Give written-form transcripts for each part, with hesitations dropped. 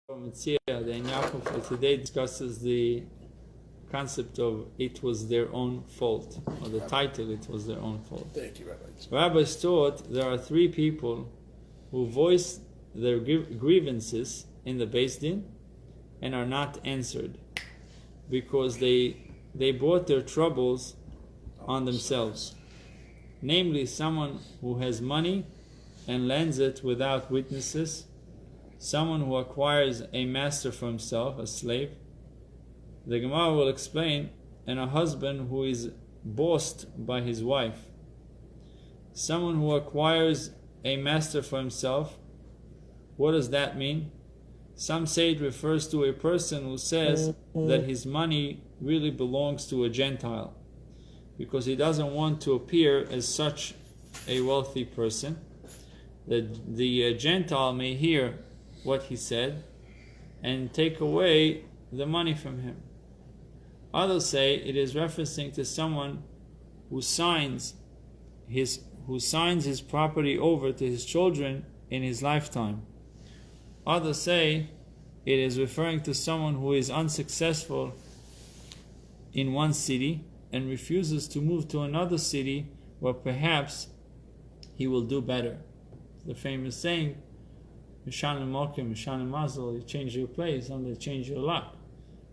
The Ein Yaakov for today discusses the concept of it was their own fault, or the title it was their own fault. Thank you, Rabbi. Rabbis taught there are three people who voice their grievances in the Beis Din and are not answered because they brought their troubles on themselves. Namely, someone who has money and lends it without witnesses, someone who acquires a master for himself, a slave. The Gemara will explain, and a husband who is bossed by his wife. Someone who acquires a master for himself, what does that mean? Some say it refers to a person who says that his money really belongs to a Gentile because he doesn't want to appear as such a wealthy person. That the Gentile may hear what he said and take away the money from him. Others say it is referencing to someone who signs his property over to his children in his lifetime. Others say it is referring to someone who is unsuccessful in one city and refuses to move to another city where perhaps he will do better. The famous saying, Mishanim Mokim, Mishanim Mazel, you change your place, and they change your luck.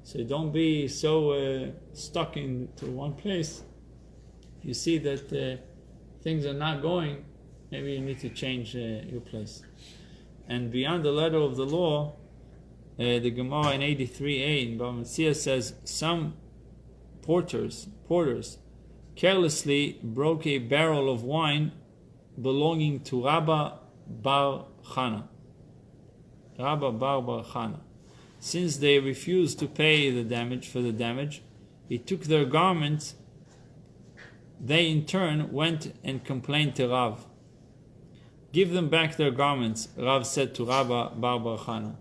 So don't be so stuck into one place. If you see that things are not going, maybe you need to change your place. And beyond the letter of the law, the Gemara in 83a in Bava Metzia says some porters carelessly broke a barrel of wine belonging to Rabba Bar Chana. Since they refused to pay the damage, he took their garments. They in turn went and complained to Rav. Give them back their garments, Rav said to Rabba Bar Chana.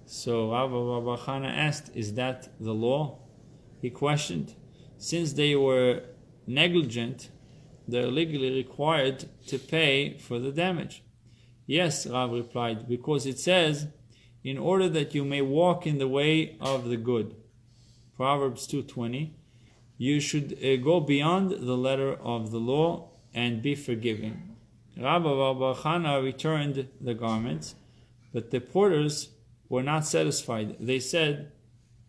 So Rabba Bar Chana asked, is that the law? He questioned, since they were negligent, they're legally required to pay for the damage. Yes, Rav replied, because it says, in order that you may walk in the way of the good. Proverbs 2:20, you should go beyond the letter of the law and be forgiving. Rabba Bar Chana returned the garments, but the porters were not satisfied. They said,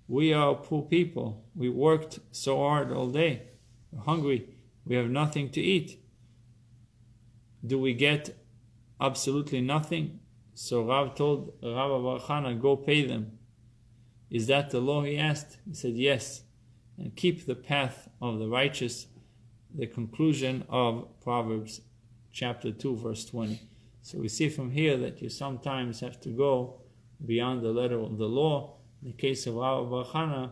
we are poor people. We worked so hard all day. We're hungry. We have nothing to eat. Do we get absolutely nothing? So Rav told Rabba Bar Chana, go pay them. Is that the law, he asked? He said, yes. And keep the path of the righteous, the conclusion of Proverbs chapter 2, verse 20. So we see from here that you sometimes have to go beyond the letter of the law. In the case of Rabba Bar Chana,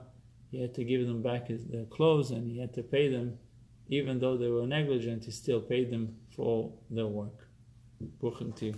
he had to give them back their clothes and he had to pay them. Even though they were negligent, he still paid them for all their work. Bruchim to you.